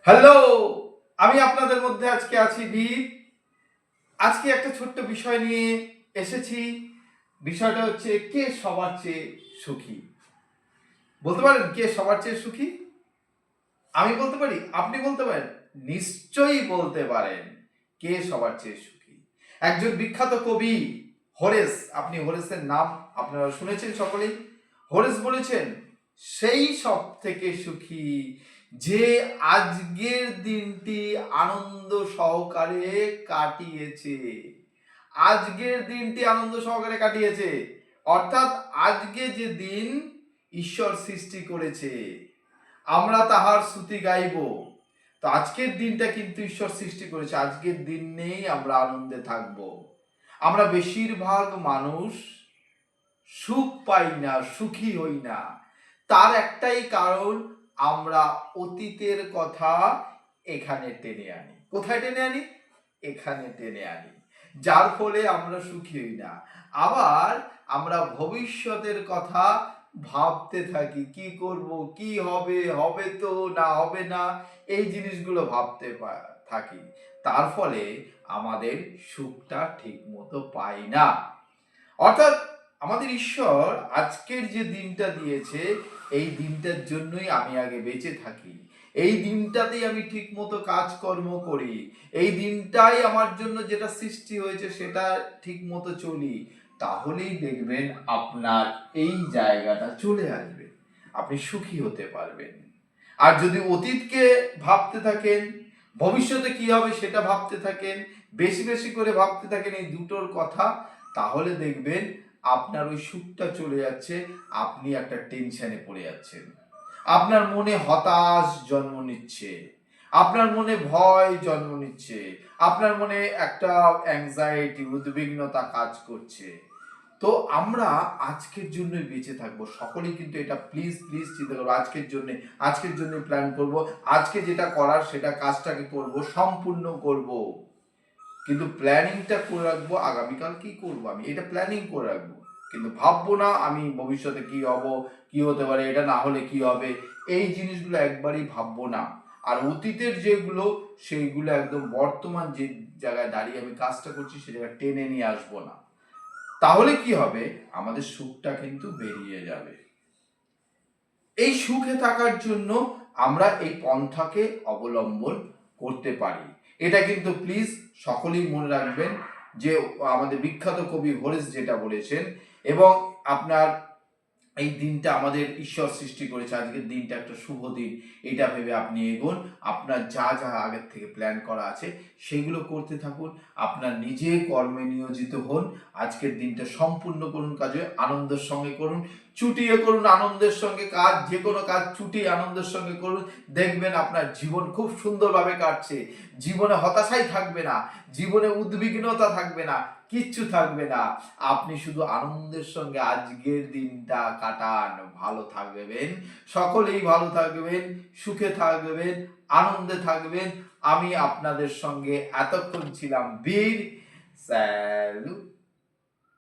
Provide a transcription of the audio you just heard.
Hello, আমি আপনাদের মধ্যে আজকে আছি বীর। আজকে একটা ছোট্ট বিষয় নিয়ে এসেছি। বিষয়টা হচ্ছে কে সবার চেয়ে সুখী। বলতে পারেন কে সবার চেয়ে সুখী? আমি বলতে পারি, আপনি বলতে পারেন? নিশ্চয়ই বলতে পারেন কে সবার চেয়ে সুখী। একজন বিখ্যাত কবি হোরেস, আপনি হোরেসের নাম আপনারা শুনেছেন সকলেই। হোরেস বলেছেন, সেই সব থেকে সুখী যে আজকের দিনটি আনন্দ সহকারে কাটিয়েছে। আজকের দিনটি আনন্দ সহকারে কাটিয়েছে অর্থাৎ আজকে যে দিন ঈশ্বর সৃষ্টি করেছে, আমরা তাহার স্তুতি গাইব। তো আজকের দিনটা কিন্তু ঈশ্বর সৃষ্টি করেছে, আজকের দিন নেই আমরা আনন্দে থাকব। আমরা বেশিরভাগ মানুষ সুখ পাই না, সুখী হই না। তার একটাই কারণ, আমরা অতীতের কথা এখানে টেনে আনি। কোথায় টেনে আনি? এখানে টেনে আনি, যার ফলে আমরা সুখী হই না। আবার আমরা ভবিষ্যতের কথা ভাবতে থাকি, কি করব, কি হবে, হবে তো না হবে না, এই জিনিসগুলো ভাবতে থাকি। তার ফলে আমাদের সুখটা ঠিক মতো পাই না। অর্থাৎ আমাদের ঈশ্বর আজকের যে দিনটা দিয়েছে, এই দিনটার জন্যই আমি আগে বেঁচে থাকি। এই দিনটাতেই আমি ঠিক মতো কাজকর্ম করি। এই দিনটাই আমার জন্য যেটা সৃষ্টি হয়েছে সেটা ঠিক মতো চলি। তাহলেই দেখবেন আপনার এই জায়গাটা চলে আসবে, আপনি সুখী হতে পারবেন। আর যদি অতীতকে ভাবতে থাকেন, ভবিষ্যতে কি হবে সেটা ভাবতে থাকেন, বেশি বেশি করে ভাবতে থাকেন এই দুটোর কথা, তাহলে দেখবেন আপনার ওই সুখটা চলে যাচ্ছে, আপনি একটা টেনশনে পড়ে যাচ্ছেন, আপনার মনে হতাশ জন্ম নিচ্ছে, আপনার মনে ভয় জন্ম নিচ্ছে, আপনার মনে একটা অ্যাংজাইটি, উদ্বিগ্নতা কাজ করছে। তো আমরা আজকের জন্যই বেঁচে থাকবো সকলেই, কিন্তু এটা প্লিজ প্লিজ চিন্তা করবো আজকের জন্য প্ল্যান করব, আজকে যেটা করার সেটা কাজটাকে করব, সম্পূর্ণ করব। কিন্তু প্ল্যানিংটা করে রাখবো আগামীকাল কি করব, আমি এটা প্ল্যানিং করে রাখবো, কিন্তু ভাববো না আমি ভবিষ্যতে কি হব, কি হতে পারে, এটা না হলে কি হবে, এই জিনিসগুলো একবারই ভাববো না। আর অতীতের যেগুলো সেইগুলো একদম বর্তমান যে জায়গায় দাঁড়িয়ে আমি কাজটা করছি সে জায়গায় টেনে নিয়ে আসবো না। তাহলে কি হবে, আমাদের সুখটা কিন্তু বেরিয়ে যাবে। এই সুখে থাকার জন্য আমরা এই পন্থাকে অবলম্বন করতে পারি। এটা কিন্তু প্লিজ সকলেই মনে রাখবেন যে আমাদের বিখ্যাত কবি হোরেস যেটা বলেছেন, এবং আপনার এই দিনটা আমাদের ঈশ্বর সৃষ্টি করেছে, আজকের দিনটা একটা শুভ দিন, এটা ভেবে আপনি এগোন। আপনার যা যা আগের থেকে প্ল্যান করা আছে সেগুলো করতে থাকুন, আপনার নিজে কর্মে নিয়োজিত হন, আজকের দিনটা সম্পূর্ণ করুন, কাজে আনন্দের সঙ্গে করুন, চুটিয়ে করুন আনন্দের সঙ্গে কাজ, যে কোনো কাজ চুটিয়ে আনন্দের সঙ্গে করুন। দেখবেন আপনার জীবন খুব সুন্দরভাবে কাটছে, জীবনে হতাশাই থাকবে না, জীবনে উদ্বিগ্নতা থাকবে না, কিচ্ছু থাকবে না। আপনি শুধু আনন্দের সঙ্গে আজকের দিনটা কাটান, ভালো থাকবেন, সকলেই ভালো থাকবেন, সুখে থাকবেন, আনন্দে থাকবেন। আমি আপনাদের সঙ্গে এতক্ষণ ছিলাম বীর। স্যালুট।